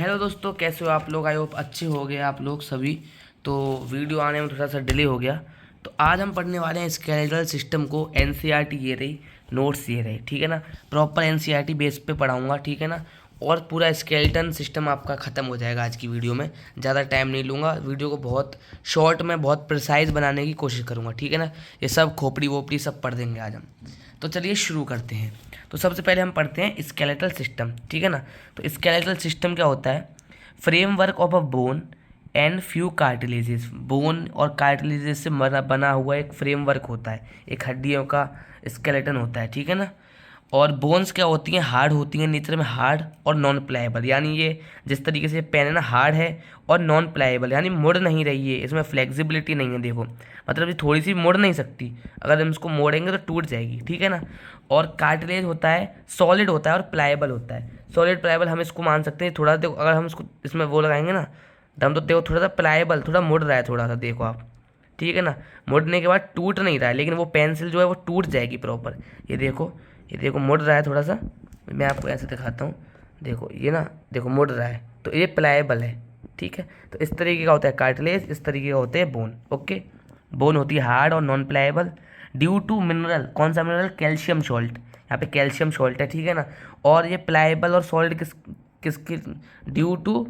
Hello दोस्तों, कैसे हो आप लोग। आई होप अच्छे हो गए आप लोग सभी। तो वीडियो आने में थोड़ा सा डिले हो गया। तो आज हम पढ़ने वाले हैं स्केलेटल सिस्टम को। एनसीईआरटी ये रही, नोट्स ये रहे, ठीक है ना। प्रॉपर एनसीईआरटी बेस पे पढ़ाऊंगा, ठीक है ना। और पूरा स्केलेटन सिस्टम आपका ख़त्म हो जाएगा आज की वीडियो में। ज़्यादा टाइम नहीं लूँगा, वीडियो को बहुत शॉर्ट में बहुत प्रिसाइज बनाने की कोशिश करूँगा, ठीक है ना। ये सब खोपड़ी वोपड़ी सब पढ़ देंगे आज हम। तो चलिए शुरू करते हैं। तो सबसे पहले हम पढ़ते हैं स्केलेटल सिस्टम, ठीक है ना। तो स्केलेटल सिस्टम क्या होता है? Framework of a bone and few cartilages. Bone और कार्टिलेजेस से बना हुआ एक फ्रेमवर्क होता है, एक हड्डियों का स्केलेटन होता है, ठीक है ना। और बोन्स क्या होती हैं? हार्ड होती हैं, नेचर में हार्ड और नॉन प्लाएबल। यानी ये जिस तरीके से पेन है ना, हार्ड है और नॉन प्लाएबल, यानी मुड़ नहीं रही है, इसमें फ्लेक्सिबिलिटी नहीं है। देखो मतलब ये थोड़ी सी मुड़ नहीं सकती, अगर हम इसको मोड़ेंगे तो टूट जाएगी, ठीक है ना। और कार्टिलेज होता है, सॉलिड होता है और प्लाएबल होता है। सॉलिड प्लाएबल हम इसको मान सकते हैं थोड़ा। देखो अगर हम इसको इसमें वो लगाएंगे ना दम, तो देखो थोड़ा सा प्लाएबल, थोड़ा मुड़ रहा है थोड़ा सा, देखो आप, ठीक है ना। मुड़ने के बाद टूट नहीं रहा है, लेकिन वो पेंसिल जो है वो टूट जाएगी प्रॉपर। ये देखो, ये देखो मुड़ रहा है थोड़ा सा। मैं आपको ऐसे दिखाता हूँ, देखो ये ना, देखो मुड़ रहा है, तो ये प्लाएबल है, ठीक है। तो इस तरीके का होता है कार्टिलेज, इस तरीके का होते हैं बोन। ओके, बोन होती है हार्ड और नॉन प्लाएबल ड्यू टू मिनरल। कौन सा मिनरल? Calcium salt. यहाँ पे कैल्शियम सॉल्ट है, ठीक है ना। और ये प्लाएबल और सॉलिड किसकी? Due to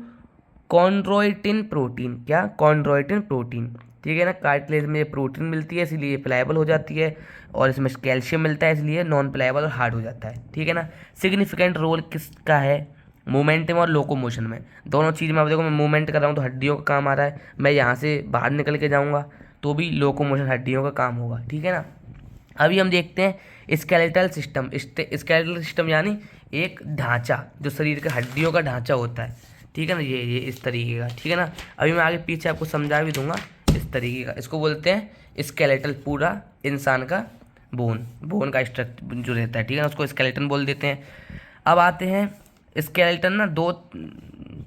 chondroitin protein. क्या? कॉन्ड्रोइटिन प्रोटीन, ठीक है ना। कार्टिलेज में ये प्रोटीन मिलती है, इसलिए ये प्लाएबल हो जाती है। और इसमें कैल्शियम मिलता है, इसलिए नॉन प्लाएबल और हार्ड हो जाता है, ठीक है ना। सिग्निफिकेंट रोल किसका है? मोमेंटम और लोकोमोशन में। दोनों चीज़ में, अब देखो मैं मूवमेंट कर रहा हूँ तो हड्डियों का काम आ रहा है, मैं यहाँ से बाहर निकल के जाऊँगा तो भी लोकोमोशन हड्डियों का काम होगा, ठीक है ना। अभी हम देखते हैं स्केलेटल सिस्टम। स्केलेटल सिस्टम यानी एक ढांचा, जो शरीर के हड्डियों का ढांचा होता है, ठीक है ना। ये इस तरीके का, ठीक है ना। अभी मैं आगे पीछे आपको समझा भी दूंगा। इस तरीके का इसको बोलते हैं स्केलेटल, पूरा इंसान का बोन, बोन का स्ट्रक्चर जो रहता है, ठीक है ना, उसको स्केलेटन बोल देते हैं। अब आते हैं, स्केलेटन ना दो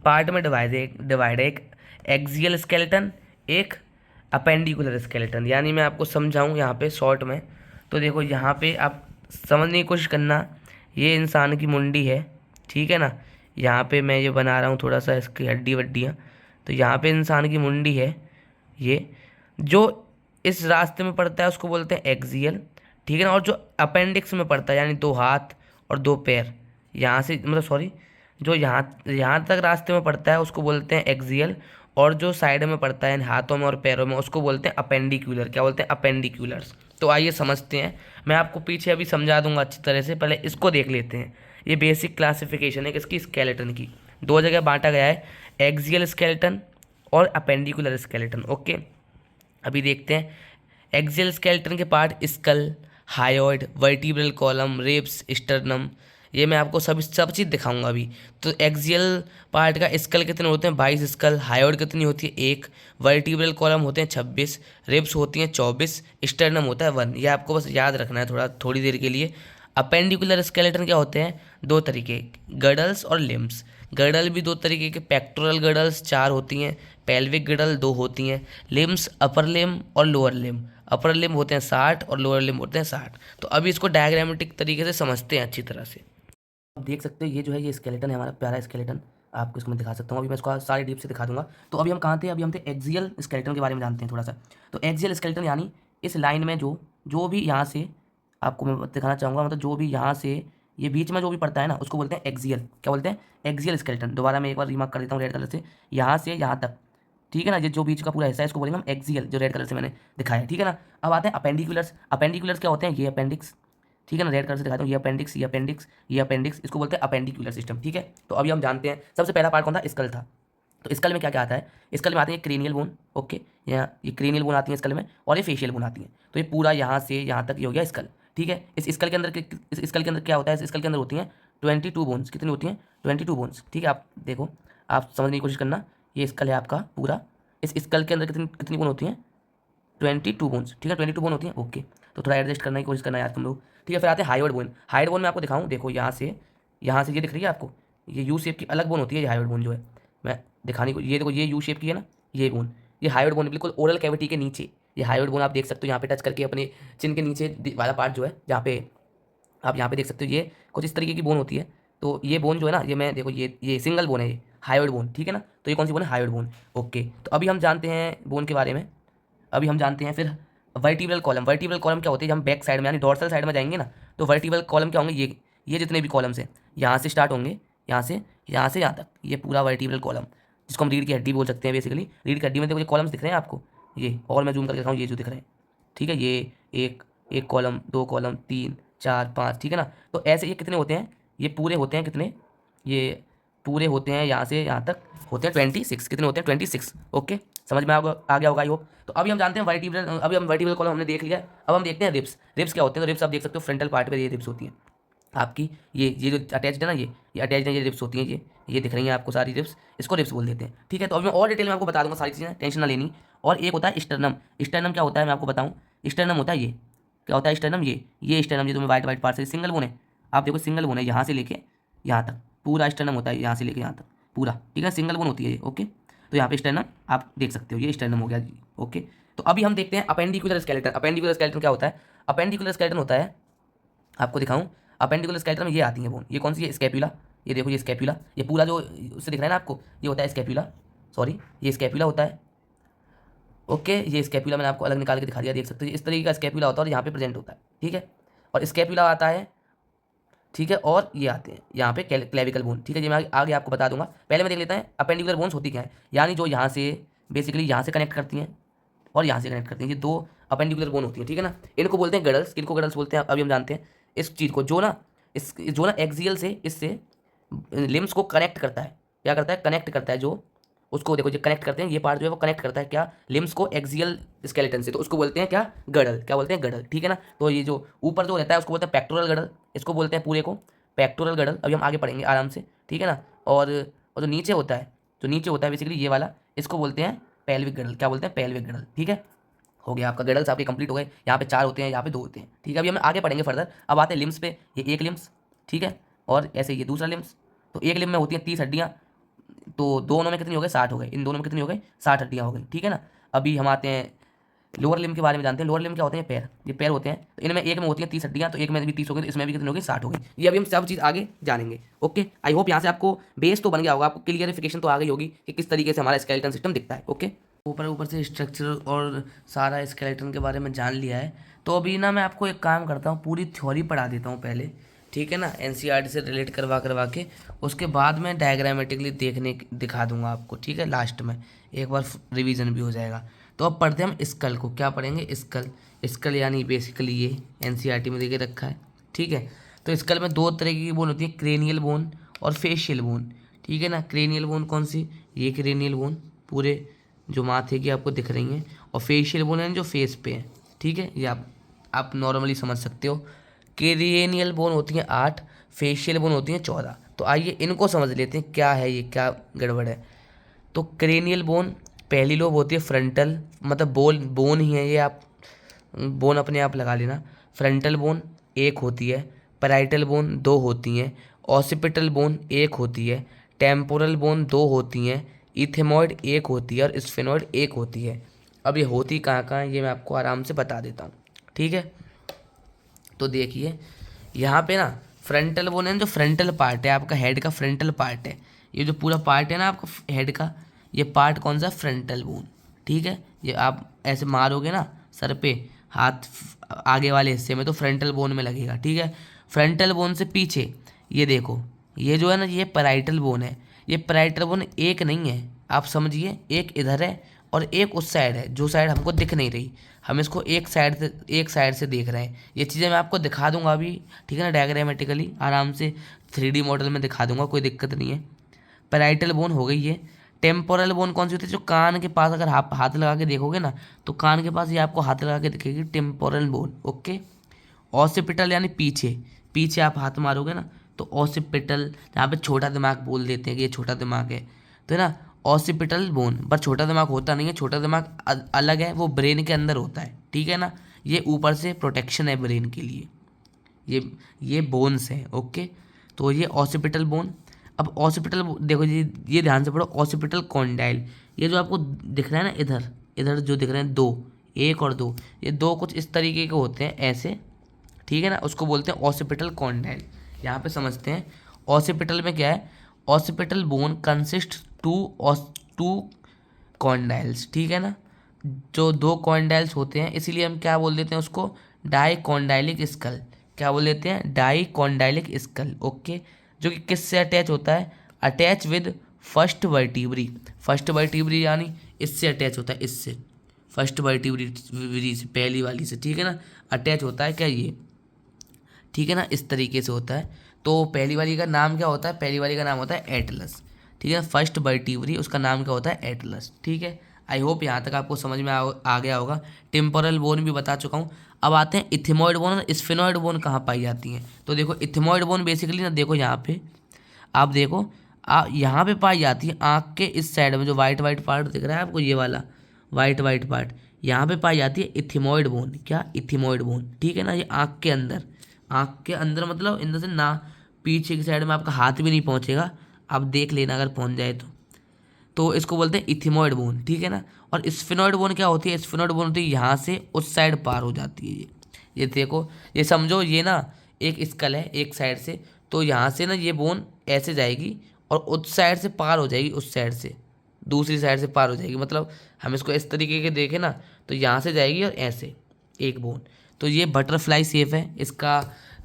पार्ट में डिवाइड है। एक एक्सियल स्केलेटन, एक अपेंडिकुलर स्केलेटन। यानी मैं आपको समझाऊँ यहाँ पे शॉर्ट में, तो देखो यहाँ पे आप समझने की कोशिश करना। ये इंसान की मुंडी है, ठीक है ना। यहाँ पे मैं ये बना रहा हूँ थोड़ा सा इसकी हड्डी वड्डियाँ। तो यहाँ पे इंसान की मुंडी है, ये जो इस रास्ते में पड़ता है उसको बोलते हैं एक्सियल, ठीक है ना। और जो अपेंडिक्स में पड़ता है, यानी दो हाथ और दो पैर, यहाँ से मतलब सॉरी, जो यहाँ यहाँ तक रास्ते में पड़ता है उसको बोलते हैं एक्सियल। और जो साइड में पड़ता है हाथों में और पैरों में उसको बोलते हैं अपेंडिक्यूलर। क्या बोलते हैं? अपेंडिक्यूलर्स। तो आइए समझते हैं, मैं आपको पीछे अभी समझा दूंगा अच्छी तरह से, पहले इसको देख लेते हैं। ये बेसिक क्लासिफिकेशन है किसकी? स्केलेटन की। दो जगह बांटा गया है, एक्सियल स्केलेटन और अपेंडिकुलर स्केलेटन। ओके, अभी देखते हैं। एक्सियल स्केलेटन के part skull, hyoid, vertebral column, ribs, sternum. ये मैं आपको सब चीज़ दिखाऊंगा अभी। तो एक्सियल पार्ट का स्कल कितने होते हैं? 22 स्कल। हायोइड कितनी होती है? 1। वर्टिब्रल कॉलम होते हैं 26। रिब्स होती हैं 24। स्टर्नम होता है 1। ये आपको बस याद रखना है थोड़ी देर के लिए। अपेंडिकुलर स्केलेटन क्या होते हैं? दो तरीके, गडल्स और लिम्स। गडल भी दो तरीके के, पेक्टोरल गडल्स 4 होती हैं, पेल्विक गडल 2 होती हैं। लिम्स अपर लिम और लोअर लिम। अपर लिम होते हैं 60 और लोअर लिम होते हैं 60। तो अभी इसको डायग्रामेटिक तरीके से समझते हैं अच्छी तरह से। आप देख सकते हो ये जो है ये स्केलेटन है हमारा प्यारा स्केलेटन। आपको इसको मैं दिखा सकता हूँ, अभी मैं इसको सारी डीप से दिखा दूंगा। तो अभी हम कहाँ थे? अभी हम थे एक्सियल स्केलेटन के बारे में जानते हैं थोड़ा सा। तो एक्सियल स्केलेटन यानी इस लाइन में जो जो भी यहाँ से आपको मैं दिखाना चाहूँगा, मतलब जो भी यहाँ से ये बीच में जो भी पड़ता है ना उसको बोलते हैं एक्सियल। क्या बोलते हैं? Axial skeleton. दोबारा मैं एक बार रिमार्क कर देता हूँ रेड कलर से, यहाँ से यहाँ तक, ठीक है ना। ये जो बीच का पूरा हिस्सा है इसको बोलेंगे हम एक्सियल, जो रेड कलर से मैंने दिखाया है, ठीक है ना। अब आते हैं अपेंडिकुलर्स। अपेंडिकुलर्स क्या होते हैं? ये अपेंडिक्स, ठीक है ना, रेड कलर से दिखाता हूँ। ये अपेंडिक्स, ये अपेंडिक्स, ये अपेंडिक्स, इसको बोलते हैं अपेंडिकुलर सिस्टम, ठीक है। तो अभी हम जानते हैं सबसे पहला पार्ट कौन था? स्कल था। तो स्कल में क्या क्या आता है? स्कल में आते हैं क्रेनियल बोन, ओके, यहाँ ये क्रेनियल बोन आती है स्कल में, और ये फेशियल बोन आती है। तो ये पूरा यहाँ से यहाँ तक ये हो गया स्कल, ठीक है। इस स्कल के अंदर इस स्कल के अंदर क्या होता है? इस स्कल के अंदर होती हैं 22 बोन्स। कितनी होती हैं? 22 बोन्स, ठीक है। आप देखो, आप समझने की कोशिश करना। ये स्कल है आपका पूरा, इस स्कल के अंदर कितनी कितनी बोन होती हैं? 22 बोन्स, ठीक है, 22 बोन होती हैं, ओके। तो थोड़ा एडजस्ट करने की कोशिश करना यार तुम लोग, ठीक है। फिर आते हैं हाइयोइड बोन। हाइयोइड बोन में आपको दिखाऊं, देखो यहाँ से ये दिख रही है आपको, ये यू शेप की अलग बोन होती है। ये हाइयोइड बोन जो है मैं दिखाने को, ये देखो ये यू शेप की है ना, ये बोन, ये हाइयोइड बोन बिल्कुल ओरल कैविटी के नीचे। ये हाइयोइड बोन आप देख सकते हो यहाँ पे टच करके, अपने चिन के नीचे वाला पार्ट जो है, जहाँ पे आप यहाँ पे देख सकते हो, ये कुछ इस तरीके की बोन होती है। तो ये बोन जो है ना, ये मैं देखो ये सिंगल बोन है, ये हायोइड बोन, ठीक है ना। तो ये कौन सी बोन है, हायोइड बोन। ओके, तो अभी हम जानते हैं बोन के बारे में। अभी हम जानते हैं फिर वर्टिब्रल कॉलम। वर्टिब्रल कॉलम क्या होती है, जब हम बैक साइड में यानी डोर्सल साइड में जाएंगे ना, तो वर्टिब्रल कॉलम क्या होंगे, ये जितने भी कॉलम्स हैं यहाँ से स्टार्ट होंगे, यहाँ से यहाँ तक, ये पूरा वर्टिब्रल कॉलम, जिसको हम रीढ़ की हड्डी बोल सकते हैं बेसिकली। रीढ़ की हड्डी में देखो ये कॉलम्स दिख रहे हैं आपको, ये और मैं जूम करके दिखाऊँ, ये जो दिख रहे हैं, ठीक है, ये एक कॉलम, 2 कॉलम, 3 4 5, ठीक है ना। तो ऐसे ये कितने होते हैं, ये पूरे होते हैं कितने, ये पूरे होते हैं यहाँ से यहाँ तक होते हैं 26, कितने होते हैं 26। ओके, समझ में आ गया होगा आई होप। तो अभी हम जानते हैं वर्टिब्रल, अभी हम वर्टिब्रल कॉलम हमने देख लिया। अब हम देखते हैं रिब्स। रिब्स क्या होते हैं, तो रिब्स आप देख सकते हो फ्रंटल पार्ट पे ये रिब्स होती हैं आपकी, ये जो अटैच्ड है ना, ये अटैच्ड है, ये रिब्स होती हैं, ये दिख रही हैं आपको सारी रिब्स, इसको रिब्स बोल देते हैं, ठीक है। तो अभी मैं और डिटेल में आपको बता दूंगा सारी चीज़ें, टेंशन ना लेनी। और एक होता है स्टर्नम। स्टर्नम क्या होता है मैं आपको बताऊँ, स्टर्नम होता है ये, क्या होता है स्टर्नम, ये स्टर्नम, ये तुम्हें वाइट पार्ट से सिंगल बोन है, आप देखो सिंगल बोन है, यहाँ से लेके यहाँ तक पूरा स्टर्नम होता है, यहाँ से लेके यहाँ तक पूरा, ठीक है, सिंगल बोन होती है ये। ओके, तो यहाँ पे स्टर्नम आप देख सकते हो, ये स्टर्नम हो गया जी। ओके, तो अभी हम देखते हैं अपेंडिकुलर स्केलेटन। अपेंडिकुलर स्केलेटन क्या होता है, अपेंडिकुलर स्केलेटन होता है, आपको दिखाऊं, अपेंडिकुलर स्केलेटन में ये आती है बोन, ये कौन सी है, स्कैपुला, ये देखो ये स्कैपुला, ये पूरा जो उससे दिख रहा है ना आपको, ये होता है स्कैपुला, सॉरी ये स्कैपुला होता है। ओके, ये स्कैपुला मैंने आपको अलग निकाल के दिखा दिया, देख सकते हो इस तरीके का स्कैपुला होता है और यहाँ पे प्रेजेंट होता है, ठीक है। और स्कैपुला आता है, ठीक है, और ये आते हैं यहाँ पे क्लेविकल बोन, ठीक है, ये मैं आगे आपको बता दूंगा। पहले मैं देख लेता है अपेंडिकुलर बोन्स होती क्या है, यानी जो यहाँ से बेसिकली यहाँ से कनेक्ट करती हैं और यहाँ से कनेक्ट करती हैं, ये दो अपेंडिकुलर बोन होती है, ठीक है ना। इनको बोलते हैं गडल्स, किनको गडल्स बोलते हैं अभी हम जानते हैं। इस चीज़ को जो ना एक्सियल से इससे लिम्स को कनेक्ट करता है, क्या करता है, कनेक्ट करता है, जो उसको देखो जो कनेक्ट करते हैं, ये पार्ट जो है वो कनेक्ट करता है क्या, लिम्स को एक्सियल स्केलेटन से, तो उसको बोलते हैं क्या, गडल, क्या बोलते हैं, गडल, ठीक है ना। तो ये जो ऊपर जो रहता है उसको बोलते हैं पेक्टोरल गडल, इसको बोलते हैं पूरे को पेक्टोरल गडल। अभी हम आगे पढ़ेंगे आराम से, ठीक है ना। और जो नीचे होता है, बेसिकली ये वाला, इसको बोलते हैं पेल्विक गडल, क्या बोलते हैं, पेल्विक गडल, ठीक है। हो गया आपका गडल्स आपके कंप्लीट हो गए, यहाँ पे 4 होते हैं, यहाँ पे 2 होते हैं, ठीक है। अभी हम आगे पढ़ेंगे फर्दर। अब आते हैं लिम्स पे, ये एक लिम्स, ठीक है, और ऐसे ये दूसरा लिम्स। तो एक लिम्स में होती हैं 30 हड्डियाँ, तो दोनों में कितनी हो गई, 60 हो गए, इन दोनों में कितनी हो गई, 60 हड्डियाँ हो गई, ठीक है ना। अभी हम आते हैं लोअर लिम्ब के बारे में जानते हैं। लोअर लिम्ब क्या होते हैं, पैर, ये पैर होते हैं, तो इनमें एक में होती है 30 हड्डियाँ, तो एक में भी 30 हो गई, तो इसमें भी कितनी हो गई, 60 हो गई। ये अभी हम सब चीज़ आगे जानेंगे। ओके, आई होप यहाँ से आपको बेस तो बन गया होगा, आपको क्लियरिफिकेशन तो आ गई होगी कि किस तरीके से हमारा स्केलेटन सिस्टम दिखता है। ओके, ऊपर से स्ट्रक्चर और सारा स्केलेटन के बारे में जान लिया है, तो अभी ना मैं आपको एक काम करता हूँ, पूरी थ्योरी पढ़ा देता हूँ पहले, ठीक है ना, एनसीईआरटी से रिलेट करवा के, उसके बाद में डायग्रामेटिकली दिखा दूंगा आपको, ठीक है, लास्ट में एक बार रिवीजन भी हो जाएगा। तो अब पढ़ते हैं हम स्कल को, क्या पढ़ेंगे, स्कल यानी बेसिकली ये एनसीईआरटी में देके रखा है, ठीक है। तो स्कल में 2 तरह की बोन होती है, क्रेनियल बोन और फेशियल बोन, ठीक है ना। क्रेनियल बोन कौन सी, ये क्रेनियल बोन पूरे जो माथे की आपको दिख रही हैं, और फेशियल बोन है जो फेस पे है, ठीक है, ये आप नॉर्मली समझ सकते हो। क्रेनियल बोन होती हैं 8, फेशियल बोन होती हैं 14। तो आइए इनको समझ लेते हैं, क्या है ये, क्या गड़बड़ है। तो क्रेनियल बोन पहली लोब होती है फ्रंटल, मतलब बोन ही है ये, आप बोन अपने आप लगा लेना। फ्रंटल बोन 1 होती है, पैराइटल बोन 2 होती हैं, ऑसिपिटल बोन 1 होती है, टेम्पोरल बोन 2 होती हैं, इथेमॉइड 1 होती है और स्फेनॉइड 1 होती है। अब ये होती कहाँ है ये मैं आपको आराम से बता देता हूँ, ठीक है। तो देखिए यहाँ पे ना फ्रंटल बोन है, जो फ्रंटल पार्ट है आपका हेड का, फ्रंटल पार्ट है, ये जो पूरा पार्ट है ना आपका हेड का, ये पार्ट कौन सा, फ्रंटल बोन, ठीक है। ये आप ऐसे मारोगे ना सर पे हाथ आगे वाले हिस्से में, तो फ्रंटल बोन में लगेगा, ठीक है। फ्रंटल बोन से पीछे ये देखो, ये जो है ना, ये पैराइटल बोन है। ये पैराइटल बोन एक नहीं है, आप समझिए, एक इधर है और एक उस साइड है, जो साइड हमको दिख नहीं रही, हम इसको एक साइड से देख रहे हैं। ये चीज़ें मैं आपको दिखा दूंगा अभी, ठीक है ना, डायग्रामेटिकली आराम से 3D मॉडल में दिखा दूंगा, कोई दिक्कत नहीं है। पैराइटल बोन हो गई ये। टेम्पोरल बोन कौन सी होती है, जो कान के पास अगर आप हाथ लगा के देखोगे ना, तो कान के पास ये आपको हाथ लगा के दिखेगी, टेम्पोरल बोन। ओके, ऑसिपिटल यानी पीछे आप हाथ मारोगे ना, तो ऑसिपिटल, जहाँ पे छोटा दिमाग बोल देते हैं कि ये छोटा दिमाग है, तो है ना ऑसिपिटल बोन, पर छोटा दिमाग होता नहीं है, छोटा दिमाग अलग है, वो ब्रेन के अंदर होता है, ठीक है ना। ये ऊपर से प्रोटेक्शन है ब्रेन के लिए, ये बोन्स है। ओके, तो ये ऑसिपिटल बोन। अब ऑसिपिटल देखो जी, ये ध्यान से पढ़ो, ऑसिपिटल कॉन्डाइल, ये जो आपको दिख रहा है ना, इधर जो दिख रहे हैं 2, 1 और 2, ये 2 कुछ इस तरीके के होते हैं ऐसे, ठीक है ना, उसको बोलते हैं ऑसिपिटल कॉन्डाइल। यहाँ पे समझते हैं ऑसिपिटल में क्या है, occipital bone consist to condyles, ठीक है ना, जो दो कॉन्डाइल्स होते हैं, इसीलिए हम क्या बोल देते हैं उसको, डाइकॉन्डाइलिक स्कल। क्या बोल देते हैं, डाइकॉन्डाइलिक स्कल। ओके, जो कि किससे अटैच होता है, attach with first vertebrae. First vertebrae यानी इससे अटैच होता है, इससे फर्स्ट वर्टिब्री से, पहली वाली से, ठीक है ना, अटैच होता है क्या ये, ठीक है ना, इस तरीके से होता है। तो पहली वाली का नाम क्या होता है, पहली वाली का नाम होता है एटलस, ठीक है ना, फर्स्ट वर्टिब्री, उसका नाम क्या होता है, एटलस। ठीक है, आई होप यहाँ तक आपको समझ में आ गया होगा। टेम्पोरल बोन भी बता चुका हूँ। अब आते हैं इथिमॉइड बोन और स्फेनॉइड बोन कहाँ पाई जाती हैं। तो देखो इथिमॉइड बोन बेसिकली ना, देखो यहाँ पे आप देखो, यहाँ पे पाई जाती है आँख के इस साइड में, जो वाइट वाइट पार्ट दिख रहा है आपको, ये वाला वाइट वाइट पार्ट, यहाँ पे पाई जाती है इथिमॉइड बोन। क्या, इथिमॉइड बोन, ठीक है ना, ये आँख के अंदर, आँख के अंदर मतलब इन से ना, पीछे की साइड में आपका हाथ भी नहीं पहुँचेगा, आप देख लेना अगर पहुँच जाए तो इसको बोलते हैं इथिमॉइड बोन, ठीक है ना। और स्फेनॉइड बोन क्या होती है, स्फेनॉइड बोन होती है यहाँ से उस साइड पार हो जाती है ये देखो, ये समझो, ये ना एक स्कल है एक साइड से, तो यहाँ से ना ये बोन ऐसे जाएगी और उस साइड से पार हो जाएगी, उस साइड से दूसरी साइड से पार हो जाएगी। मतलब हम इसको इस तरीके के देखें ना, तो यहाँ से जाएगी और ऐसे एक बोन। तो ये बटरफ्लाई शेप है इसका,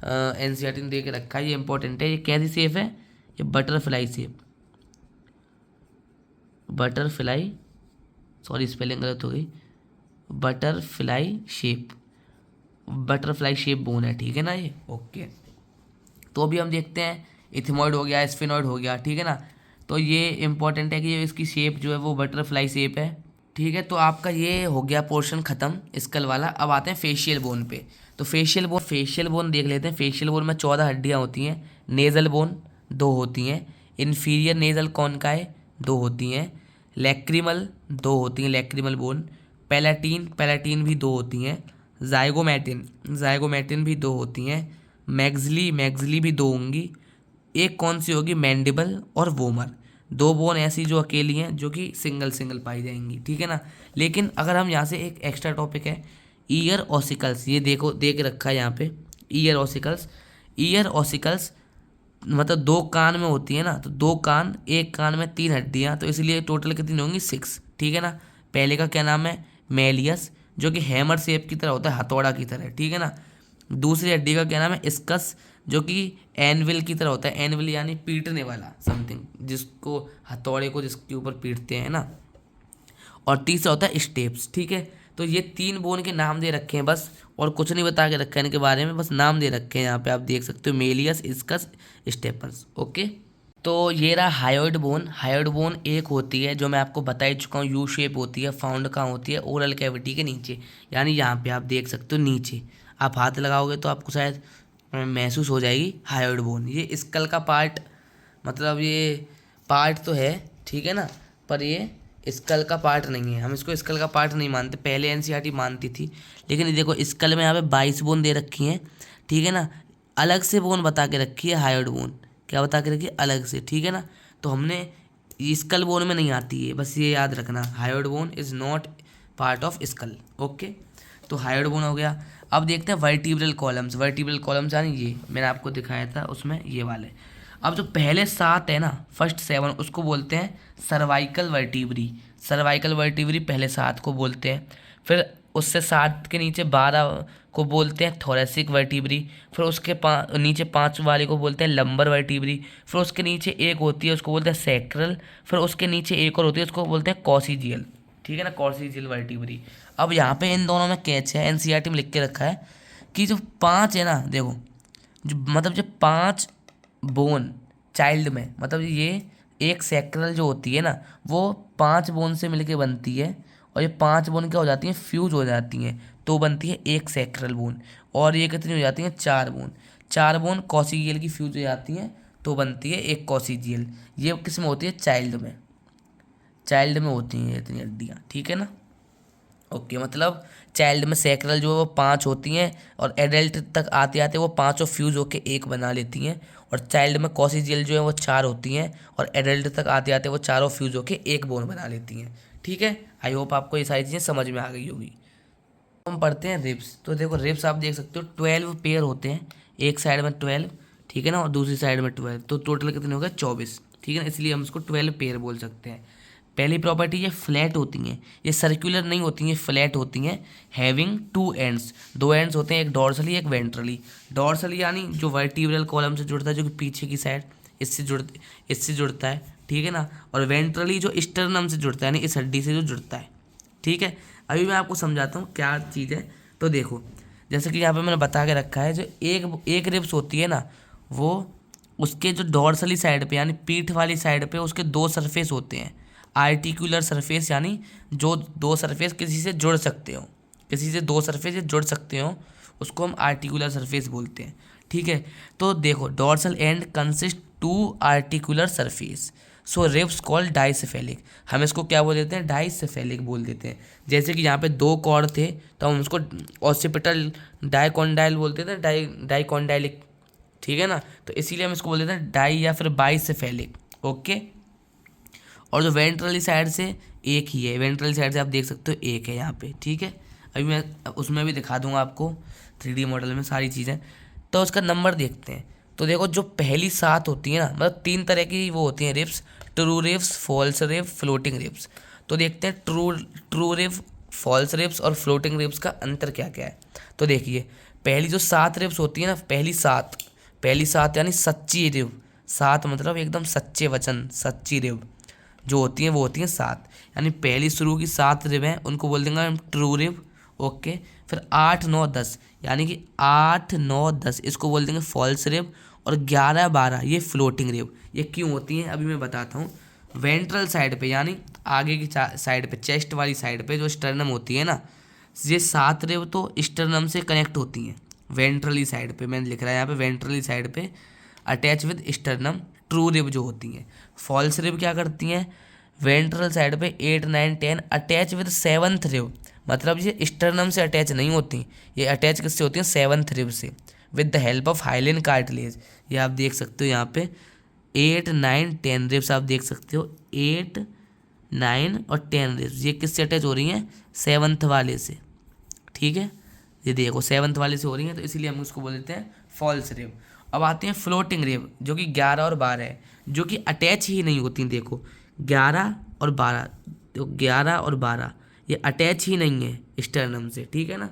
एनसीईआरटी ने दे के रखा है, ये इंपॉर्टेंट है। ये कैसी शेप है, ये butterfly shape, butterfly, sorry spelling गलत हो गई, butterfly shape, butterfly shape bone है, ठीक है ना ये। ओके, तो अभी हम देखते हैं, इथिमॉइड हो गया, स्फेनॉइड हो गया, ठीक है ना। तो ये इंपॉर्टेंट है कि ये इसकी शेप जो है वो बटरफ्लाई शेप है, ठीक है। तो आपका ये हो गया पोर्शन ख़त्म स्कल वाला। अब आते हैं फेशियल बोन पे। तो फेशियल बोन देख लेते हैं। फेशियल बोन में 14 हड्डियाँ होती हैं। नेज़ल बोन 2 होती हैं। इन्फीरियर नेज़ल कॉन्काई 2 होती हैं। लैक्रिमल 2 होती हैं, लैक्रिमल बोन। पैलाटीन भी 2 होती हैं। जाइगोमेटिन भी 2 होती हैं। मैग्जली भी 2 होंगी। एक कौन सी होगी, मैंडिबल और वोमर। 2 बोन ऐसी जो अकेली हैं, जो कि सिंगल पाई जाएंगी, ठीक है ना। लेकिन अगर हम यहाँ से एक एक्स्ट्रा टॉपिक है, ईयर ऑसिकल्स, ये देखो दे के रखा है यहाँ पे, ईयर ऑसिकल्स मतलब 2 कान में होती है ना, तो 2 कान, एक कान में 3 हड्डियाँ, तो इसलिए टोटल कितनी होंगी, 6, ठीक है ना। पहले का क्या नाम है, मेलियस, जो कि हैमर शेप की तरह होता है, हथौड़ा की तरह, ठीक है ना। दूसरी हड्डी का क्या नाम है, स्कस, जो कि एनविल की तरह होता है। एनविल यानी पीटने वाला समथिंग, जिसको हथौड़े को जिसके ऊपर पीटते हैं ना। और तीसरा होता है स्टेप्स, ठीक है। तो ये 3 बोन के नाम दे रखे हैं बस, और कुछ नहीं बता के रखा है इनके बारे में, बस नाम दे रखे हैं यहाँ पे आप देख सकते हो, मेलियस, स्कस, स्टेपस। ओके, तो ये रहा हायोइड बोन। हायोइड बोन एक होती है, जो मैं आपको बता ही चुका हूँ, यू शेप होती है, फाउंड कहाँ होती है, ओरल कैविटी के नीचे, यानी यहाँ पे आप देख सकते हो नीचे। आप हाथ लगाओगे तो आपको शायद महसूस हो जाएगी हायोइड बोन। ये स्कल का पार्ट, मतलब ये पार्ट तो है, ठीक है ना, पर ये स्कल का पार्ट नहीं है। हम इसको स्कल का पार्ट नहीं मानते, पहले एनसीईआरटी मानती थी, लेकिन ये देखो स्कल में यहाँ पे 22 बोन दे रखी हैं, ठीक है ना। अलग से बोन बता के रखी है हायोइड बोन, क्या बता के रखी है, अलग से, ठीक है ना। तो हमने स्कल बोन में नहीं आती है, बस ये याद रखना, hyoid bone is not part of skull. Okay, तो हायोइड बोन हो गया। अब देखते हैं वर्टिब्रल कॉलम्स यानी ये मैंने आपको दिखाया था उसमें, ये वाले। अब जो पहले 7 है ना, फर्स्ट 7, उसको बोलते हैं सर्वाइकल वर्टिब्री, पहले 7 को बोलते हैं। फिर उससे 7 के नीचे 12 को बोलते हैं थोरेसिक वर्टिब्री। फिर उसके नीचे 5 वाले को बोलते हैं लंबर वर्टिब्री। फिर उसके नीचे एक होती है, उसको बोलते हैं सैक्रल। फिर उसके नीचे एक और होती है, उसको बोलते हैं कॉसिजियल, ठीक है ना, कॉसिजियल वर्टिब्री। अब यहाँ पे इन दोनों में कैच है, एनसीईआरटी में लिख के रखा है कि जो 5 है ना, देखो जो मतलब जो 5 बोन चाइल्ड में, मतलब ये एक सैक्रल जो होती है ना, वो 5 बोन से मिलके बनती है, और ये 5 बोन क्या हो जाती हैं, फ्यूज हो जाती हैं, तो बनती है एक सैक्रल बोन। और ये कितनी हो जाती हैं, 4 बोन कॉसिजियल की फ्यूज हो जाती हैं, तो बनती है एक कॉसिजियल। ये किस में होती है, चाइल्ड में होती हैं इतनी हड्डियाँ, ठीक है ना। ओके, मतलब चाइल्ड में सैक्रल जो है वो 5 होती हैं, और एडल्ट तक आते आते वो 5 फ्यूज होके एक बना लेती हैं। और चाइल्ड में कॉसिजियल जो है वो 4 होती हैं, और एडल्ट तक आते आते वो चारों फ्यूज होके एक बोन बना लेती हैं, ठीक है। आई होप आपको ये सारी चीज़ें समझ में आ गई होगी। हम पढ़ते हैं रिब्स। तो देखो रिब्स आप देख सकते हो 12 पेयर होते हैं, एक साइड में 12, ठीक है ना, और दूसरी साइड में 12, तो टोटल कितने हो गए, 24। ठीक है ना, इसलिए हम इसको 12 पेयर बोल सकते हैं। पहली प्रॉपर्टी ये फ्लैट होती हैं, ये सर्कुलर नहीं होती हैं, फ्लैट होती हैं। हैविंग 2 एंड्स, 2 एंड्स होते हैं, एक डॉर्सली एक वेंट्रली। डॉर्सली यानी जो वर्टिब्रल कॉलम से जुड़ता है, जो कि पीछे की साइड इससे जुड़ता है, ठीक है ना। और वेंट्रली जो स्टर्नम से जुड़ता है, यानी इस हड्डी से जो जुड़ता है, ठीक है। अभी मैं आपको समझाता हूँ क्या चीज़ है। तो देखो, जैसे कि यहाँ पे मैंने बता के रखा है, जो एक रिब्स होती है ना, वो उसके जो डॉर्सली साइड पे यानी पीठ वाली साइड पे उसके 2 सरफेस होते हैं। आर्टिकुलर सरफेस यानी जो 2 सरफेस किसी से जुड़ सकते हो, किसी से 2 सरफेस जुड़ सकते हो, उसको हम आर्टिकुलर सरफेस बोलते हैं, ठीक है। तो देखो, dorsal end consist 2 articular surface, so ribs called dicephalic. हम इसको क्या बोल देते हैं, डाइसेफेलिक बोल देते हैं। जैसे कि यहाँ पे 2 कॉर्ड थे तो हम उसको ऑसिपिटल डाइकोंडाइल बोलते थे, डाइकोंडाइलिक, ठीक है ना। तो इसीलिए हम इसको बोल देते हैं डाई या फिर बाइसेफेलिक, ओके। और जो वेंट्रली साइड से एक ही है, वेंट्रली साइड से आप देख सकते हो एक है यहाँ पे, ठीक है। अभी मैं उसमें भी दिखा दूंगा आपको 3D मॉडल में सारी चीज़ें। तो उसका नंबर देखते हैं। तो देखो, जो पहली 7 होती है ना, मतलब 3 तरह की वो होती हैं ribs, true ribs, false rib, floating ribs. तो देखते हैं ट्रू रिब, फॉल्स रिब्स और फ्लोटिंग रिब्स का अंतर क्या क्या है। तो देखिए, पहली जो 7 रिब्स होती है ना, पहली सात यानी सच्ची रिब, 7 मतलब एकदम सच्चे वचन, सच्ची रिब जो होती हैं वो होती हैं 7, यानी पहली शुरू की 7 रिब हैं उनको बोल देंगे हम ट्रू रिब, ओके। फिर 8, 9, 10 यानी कि 8, 9, 10 इसको बोल देंगे फॉल्स रिब। और 11, 12 ये फ्लोटिंग रिब। ये क्यों होती हैं अभी मैं बताता हूँ। वेंट्रल साइड पे यानी आगे की साइड पे, चेस्ट वाली साइड पे जो स्टर्नम होती है ना, ये 7 रिब तो स्टर्नम से कनेक्ट होती हैं। वेंट्रली साइड पे मैंने लिख रहा है यहाँ पे, वेंट्रली साइड पे attach with sternum, true rib जो होती हैं। फॉल्स रिब क्या करती हैं, वेंट्रल साइड पे 8, 9, 10 अटैच विद 7th रिब, मतलब ये स्टर्नम से अटैच नहीं होती, ये अटैच किससे होती हैं, 7th रिब से, with the help of hyaline cartilage. ये आप देख सकते हो यहाँ पे 8, 9, 10 रिब्स आप देख सकते हो, 8, 9 और 10 रिब्स ये किससे अटैच हो रही हैं, 7th वाले से, ठीक है। ये देखो 7th वाले से हो रही हैं, तो इसीलिए हम उसको बोल देते हैं फॉल्स रिब। अब आते हैं फ्लोटिंग रिब, जो कि 11 और 12 है, जो कि अटैच ही नहीं होती। देखो 11 और 12, तो 11 और 12 ये अटैच ही नहीं है स्टर्नम से, ठीक है ना।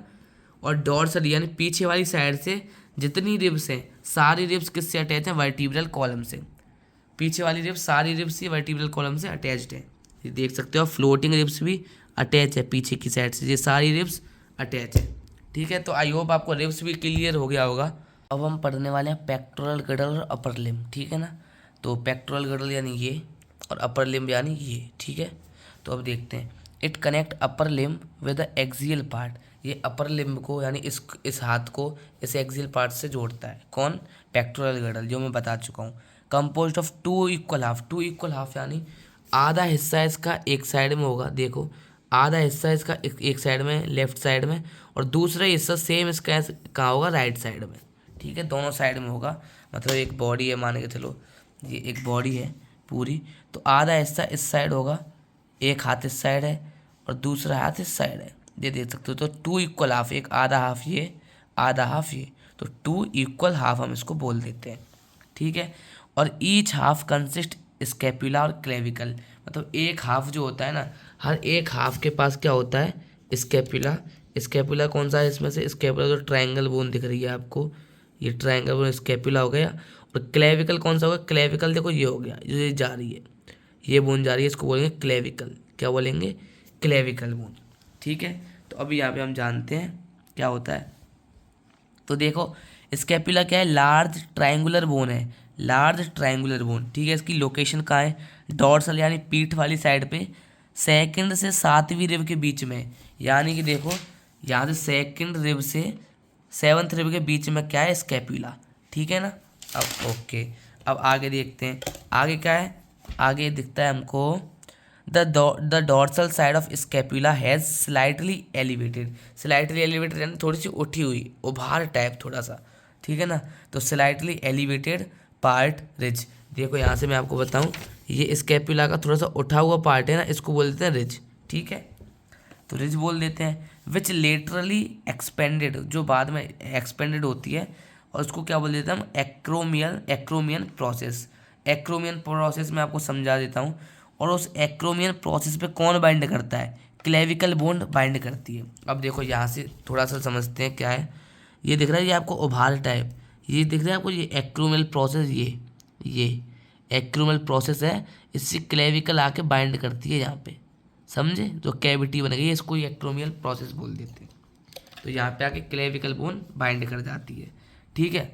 और डॉर्सल यानी पीछे वाली साइड से जितनी रिब्स हैं, सारी रिब्स किससे अटैच हैं, वर्टिब्रल कॉलम से। पीछे वाली रिब्स सारी रिब्स ये वर्टिब्रल कॉलम से अटैच्ड है, ये देख सकते हो। फ्लोटिंग रिब्स भी अटैच है पीछे की साइड से, ये सारी रिब्स अटैच है, ठीक है। तो आई होप आपको रिब्स भी क्लियर हो गया होगा। अब हम पढ़ने वाले हैं पेक्टोरल गडल और अपर लिम्ब, ठीक है ना। तो पेक्टोरल गडल यानी ये, और अपर लिम्ब यानी ये, ठीक है। तो अब देखते हैं, it connect upper limb with the axial part. ये अपर लिम्ब को यानी इस हाथ को इस एक्सियल पार्ट से जोड़ता है, कौन, पेक्टोरल गडल, जो मैं बता चुका हूँ। Composed of 2 equal half, 2 equal half यानी आधा हिस्सा इसका एक साइड में होगा, देखो आधा हिस्सा इसका एक साइड में, लेफ्ट साइड में, और दूसरा हिस्सा सेम इसका कहाँ होगा, राइट साइड में, ठीक है। दोनों साइड में होगा, मतलब एक बॉडी है, मान के चलो ये एक बॉडी है पूरी, तो आधा हिस्सा इस साइड होगा, एक हाथ इस साइड है और दूसरा हाथ इस साइड है, ये देख सकते हो। तो 2 इक्वल हाफ, एक आधा हाफ ये, आधा हाफ ये, तो 2 इक्वल हाफ हम इसको बोल देते हैं, ठीक है। और ईच हाफ कंसिस्ट स्कैपुला और क्लेविकल, मतलब एक हाफ जो होता है ना, हर एक हाफ के पास क्या होता है, स्कैपुला। स्कैपुला कौन सा है इसमें से, स्कैपुला जो ट्रायंगल बोन दिख रही है आपको, ये ट्रायंगल बोन स्कैपुला हो गया। और क्लेविकल कौन सा होगा, क्लेविकल देखो ये हो गया, ये जा रही है, ये बोन जा रही है, इसको बोलेंगे क्लेविकल, क्या बोलेंगे, क्लेविकल बोन, ठीक है। तो अभी यहाँ पे हम जानते हैं क्या होता है। तो देखो स्कैपुला क्या है, लार्ज ट्रायंगुलर बोन है, लार्ज ट्रायंगुलर बोन, ठीक है। इसकी लोकेशन कहाँ है, डॉर्सल यानी पीठ वाली साइड पे, सेकंड से 7वीं रिब के बीच में, यानी कि देखो यहाँ से सेकंड रिब से 7th रिब के बीच में क्या है, स्कैपुला, ठीक है ना। अब ओके, अब आगे देखते हैं, आगे क्या है, आगे दिखता है हमको the dorsal side of scapula has slightly elevated, slightly elevated यानी थोड़ी सी उठी हुई, उभार टाइप थोड़ा सा, ठीक है ना। तो स्लाइटली एलिवेटेड पार्ट रिज, देखो यहाँ से मैं आपको बताऊँ, ये स्कैपुला का थोड़ा सा उठा हुआ पार्ट है ना, इसको बोल देते हैं रिज, ठीक है। तो रिज बोल देते हैं। विच लेटरली एक्सपेंडेड, जो बाद में एक्सपेंडेड होती है, और उसको क्या बोल देते हैं हम, एक्रोमियन प्रोसेस। एक्रोमियन प्रोसेस में आपको समझा देता हूँ। और उस एक्रोमियन प्रोसेस पे कौन बाइंड करता है, क्लेविकल बोन बाइंड करती है। अब देखो यहाँ से थोड़ा सा समझते हैं क्या है। ये दिख रहा है ये आपको ओभार टाइप, ये दिख रहा है आपको, ये एक्रोमियल प्रोसेस, ये एक्रोमियल प्रोसेस है, इससे क्लेविकल आके बाइंड करती है यहाँ पे, समझे, जो कैविटी बन गई है इसको एक्रोमियल प्रोसेस बोल देते हैं। तो यहाँ पे आके क्लेविकल बोन बाइंड कर जाती है, ठीक है।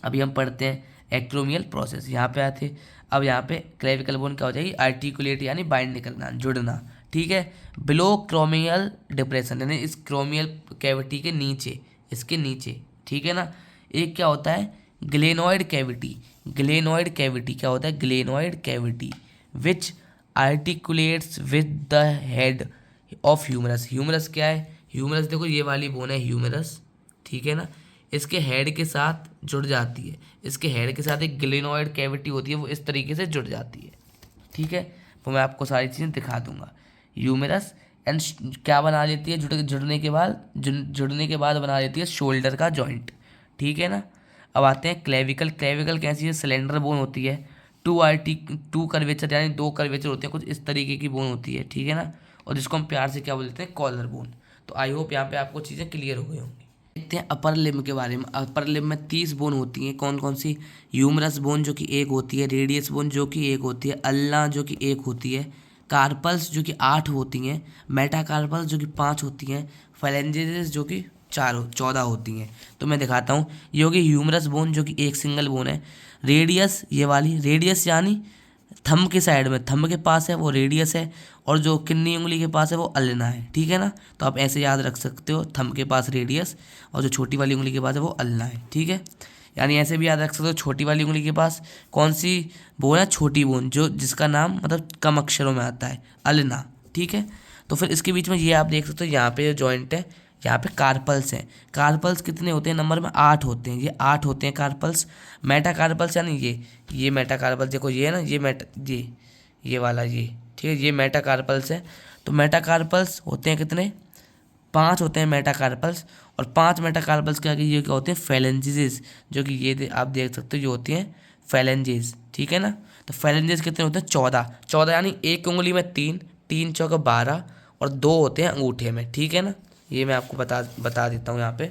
अभी हम पढ़ते हैं एक्रोमियल प्रोसेस, यहाँ पे आते। अब यहाँ पे क्लेविकल बोन क्या हो जाएगी, आर्टिकुलेट यानी बाइंड करना, जुड़ना, ठीक है। बिलो क्रोमियल डिप्रेशन यानी इस क्रोमियल कैविटी के नीचे, इसके नीचे, ठीक है ना। एक क्या होता है, ग्लेनॉइड कैविटी। ग्लेनॉइड कैविटी क्या होता है, glenoid cavity which articulates with the head of humerus. Humerus क्या है, ह्यूमरस देखो ये वाली बोन है ह्यूमरस, ठीक है ना, इसके हेड के साथ जुड़ जाती है। इसके हेड के साथ एक ग्लेनॉइड कैविटी होती है, वो इस तरीके से जुड़ जाती है, ठीक है। वो मैं आपको सारी चीज़ें दिखा दूंगा। ह्यूमरस एंड क्या बना लेती है, जुड़ने के बाद बना लेती है शोल्डर का जॉइंट, ठीक है ना। अब आते हैं क्लेविकल। क्लेविकल कैसी है, सिलेंडर बोन होती है, टू कर्वेचर यानी दो कर्वेचर होते हैं, कुछ इस तरीके की बोन होती है, ठीक है ना। और जिसको हम प्यार से क्या बोलते हैं, कॉलर बोन। तो आई होप यहाँ पे आपको चीज़ें क्लियर हो गई होंगी। देखते हैं अपर लिम्ब के बारे में। अपर लिम्ब में 30 बोन होती हैं, कौन कौन सी, ह्यूमरस बोन जो कि एक होती है, रेडियस बोन जो कि एक होती है, अल्ना जो कि एक होती है, कार्पल्स जो कि 8 होती हैं, मेटाकार्पल्स जो कि 5 होती हैं, फेलेंजेस जो कि 14 होती हैं। तो मैं दिखाता हूँ। ये होगी ह्यूमरस बोन जो कि एक सिंगल बोन है। रेडियस, ये वाली रेडियस यानी थंब के साइड में, थंब के पास है वो रेडियस है, और जो किन्नी उंगली के पास है वो अल्ना है, ठीक है ना। तो आप ऐसे याद रख सकते हो, थंब के पास रेडियस और जो छोटी वाली उंगली के पास है वो अल्ना है, ठीक है। यानी ऐसे भी याद रख सकते हो, छोटी वाली उंगली के पास कौन सी बोन है, छोटी बोन, जो जिसका नाम मतलब कम अक्षरों में आता है, अल्ना, ठीक है। तो फिर इसके बीच में ये आप देख सकते हो, यहाँ पे जो जॉइंट है, यहाँ पे कार्पल्स हैं। कार्पल्स कितने होते हैं, नंबर में 8 होते हैं, ये 8 होते हैं कार्पल्स। मेटाकार्पल्स यानी ये मेटाकार्पल्स देखो, ये है ना, ये वाला, ये ठीक है, ये मेटाकार्पल्स है। तो मेटाकार्पल्स होते हैं कितने, 5 होते हैं मेटाकार्पल्स। और 5 मेटाकार्पल्स के आगे ये क्या होते हैं, फेलेंजेस, जो कि ये आप देख सकते हो, ये होती हैं फेलेंजेस, ठीक है ना। तो फेलेंजेस कितने होते हैं, 14 यानी एक उंगली में 3, 3 चौका 12, और 2 होते हैं अंगूठे में, ठीक है ना। ये मैं आपको बता देता हूँ यहाँ पे।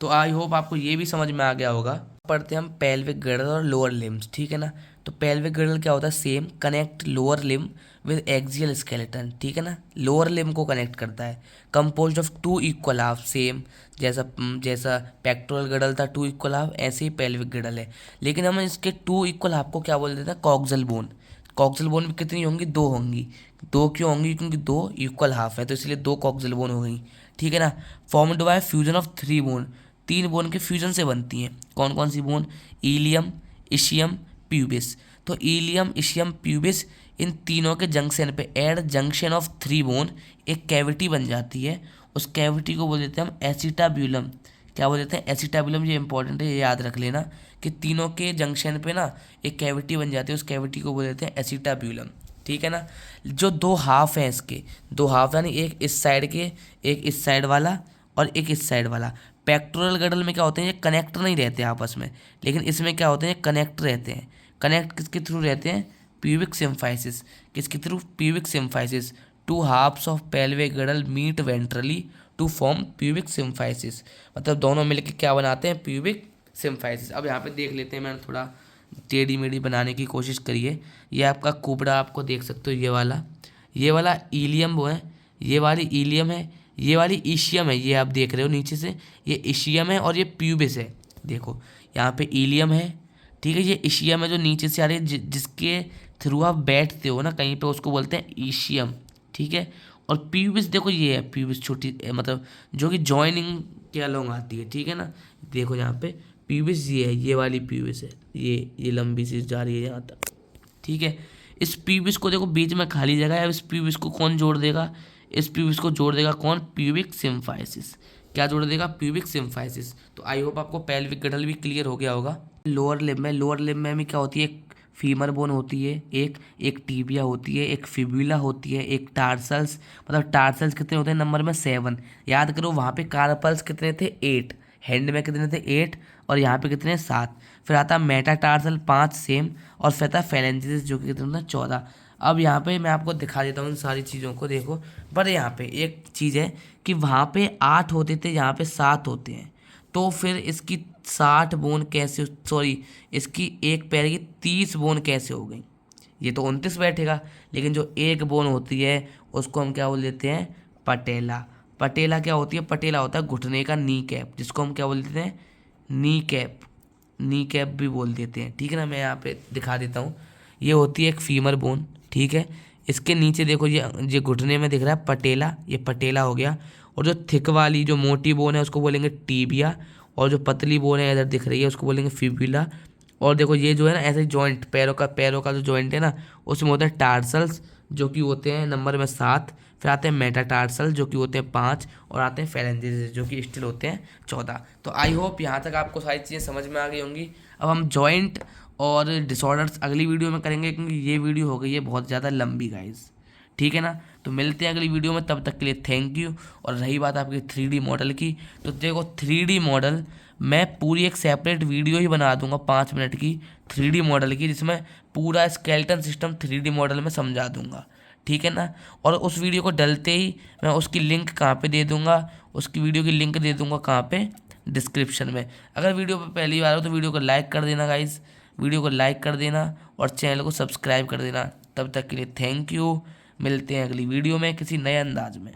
तो आई होप आपको ये भी समझ में आ गया होगा। पढ़ते हैं हम पेल्विक गर्डल और लोअर लिम्स, ठीक है ना। तो पेल्विक गर्डल क्या होता है, same connect lower limb with axial skeleton, ठीक है ना, लोअर लिम्ब को कनेक्ट करता है। Composed of 2 equal half, same जैसा पेक्टोरल गर्डल था 2 इक्वल हाफ, ऐसे ही पेल्विक गर्डल है। लेकिन हम इसके 2 इक्वल हाफ को क्या बोल देते हैं, कॉक्सल बोन। कॉक्सल बोन भी कितनी होंगी, 2 होंगी। 2 क्यों होंगी, क्योंकि 2 इक्वल हाफ है, तो इसलिए 2 कॉक्सल बोन हो गई, ठीक है ना। Formed by fusion of 3 bone, 3 bone के फ्यूजन से बनती हैं। कौन कौन सी बोन, इलियम, इशियम, प्यूबिस। तो इलियम, इशियम, प्यूबिस, इन तीनों के जंक्शन पे, एट जंक्शन ऑफ 3 बोन एक कैविटी बन जाती है। उस कैविटी को बोल देते हैं हम एसिटाब्यूलम। क्या बोल देते हैं, एसिटाब्यूलम। ये इंपॉर्टेंट है, ये याद रख लेना कि तीनों के जंक्शन पे ना एक कैविटी बन जाती है, उस कैविटी को बोल देते हैं एसिटाब्यूलम, ठीक है ना। जो 2 हाफ हैं इसके, 2 हाफ यानी एक इस साइड के, एक इस साइड वाला और एक इस साइड वाला। पेक्टोरल गर्डल में क्या होते हैं, ये कनेक्ट नहीं रहते आपस में, लेकिन इसमें क्या होते हैं, कनेक्ट रहते हैं। कनेक्ट किसके थ्रू रहते हैं, प्यूबिक सिम्फाइसिस। किसके through, pubic symphysis. 2 halves of pelvic girdle meet ventrally to form pubic symphysis. मतलब दोनों मिलकर क्या बनाते हैं, प्यूबिक सिम्फाइसिस। अब यहाँ पे देख लेते हैं, मैंने थोड़ा टेढ़ी मेढ़ी बनाने की कोशिश करी है। ये आपका कुबड़ा आपको देख सकते हो, ये वाला इलियम वो है, ये वाली इलियम है, ये वाली इशियम है, ये आप देख रहे हो नीचे से, ये इशियम है और ये प्यूबिस है। देखो यहाँ पे इलियम है, ठीक है, ये इशियम है जो नीचे से आ रही है, जिसके थ्रू आप बैठते हो ना कहीं पे, उसको बोलते हैं इशियम, ठीक है। और प्यूबिस देखो, ये है प्यूबिस, छोटी मतलब जो कि जॉइनिंग के अलोंग आती है, ठीक है ना। देखो यहाँ पे प्यूबिस ये है, ये वाली प्यूबिस है, ये लंबी सी जा रही है यहाँ तक, ठीक है। इस प्यूबिस को देखो बीच में खाली जगह है, अब इस प्यूबिस को कौन जोड़ देगा, इस प्यूबिस को जोड़ देगा कौन, प्यूबिक सिम्फाइसिस। क्या जोड़ देगा, प्यूबिक सिम्फाइसिस। तो आई होप आपको पेल्विक गर्डल भी क्लियर हो गया होगा। लोअर लिम्ब में भी क्या होती है, एक फीमर बोन होती है, एक टीबिया होती है, एक फिब्यूला होती है, एक टार्सल्स। मतलब टार्सल्स कितने होते हैं, नंबर में 7। याद करो वहाँ पे कार्पल्स कितने थे, 8। हैंड में कितने थे, 8, और यहाँ पे कितने, 7। फिर आता है मेटाटार्सल 5 सेम, और फिर आता है फेलेंजेस जो कि कितने होते हैं 14। अब यहाँ पे मैं आपको दिखा देता हूँ इन सारी चीज़ों को, देखो। पर यहाँ पे एक चीज़ है कि वहाँ पे 8 होते थे, यहाँ पे 7 होते हैं। तो फिर इसकी 60 बोन कैसे, सॉरी, इसकी एक पैर की 30 बोन कैसे हो गई? ये तो 29 बैठेगा, लेकिन जो एक बोन होती है उसको हम क्या बोल देते हैं? पटेला। पटेला क्या होती है? पटेला होता है घुटने का नी कैप, जिसको हम क्या बोल देते हैं? Knee cap. नी कैप भी बोल देते हैं, ठीक है ना। मैं यहाँ पे दिखा देता हूँ। ये होती है एक फीमर बोन, ठीक है। इसके नीचे देखो, ये घुटने में दिख रहा है पटेला, ये पटेला हो गया। और जो थिक वाली जो मोटी बोन है उसको बोलेंगे टीबिया, और जो पतली बोन है इधर दिख रही है उसको बोलेंगे फिब्यूला। और देखो ये जो है ना ऐसे जॉइंट, पैरों का जो जॉइंट है ना, उसमें होते हैं टार्सल्स जो कि होते हैं नंबर में 7। फिर आते हैं मेटाटार्सल जो कि होते हैं 5, और आते हैं फेरेंजेस जो कि स्टिल होते हैं 14। तो आई होप यहाँ तक आपको सारी चीज़ें समझ में आ गई होंगी। अब हम जॉइंट और डिसऑर्डर्स अगली वीडियो में करेंगे, क्योंकि ये वीडियो हो गई है बहुत ज़्यादा लंबी गाइस, ठीक है ना। तो मिलते हैं अगली वीडियो में, तब तक के लिए थैंक यू। और रही बात आपकी 3D मॉडल की, तो देखो 3D मॉडल मैं पूरी एक सेपरेट वीडियो ही बना दूंगा 5 मिनट की 3D मॉडल की, जिसमें पूरा स्केलेटन सिस्टम 3D मॉडल में समझा दूंगा, ठीक है ना। और उस वीडियो को डलते ही मैं उसकी लिंक कहाँ पे दे दूंगा, उसकी वीडियो की लिंक दे दूंगा कहाँ पे? डिस्क्रिप्शन में। अगर वीडियो पे पहली बार हो तो वीडियो को लाइक कर देना गाइस, वीडियो को लाइक कर देना और चैनल को सब्सक्राइब कर देना। तब तक के लिए थैंक यू। मिलते हैं अगली वीडियो में किसी नए अंदाज में।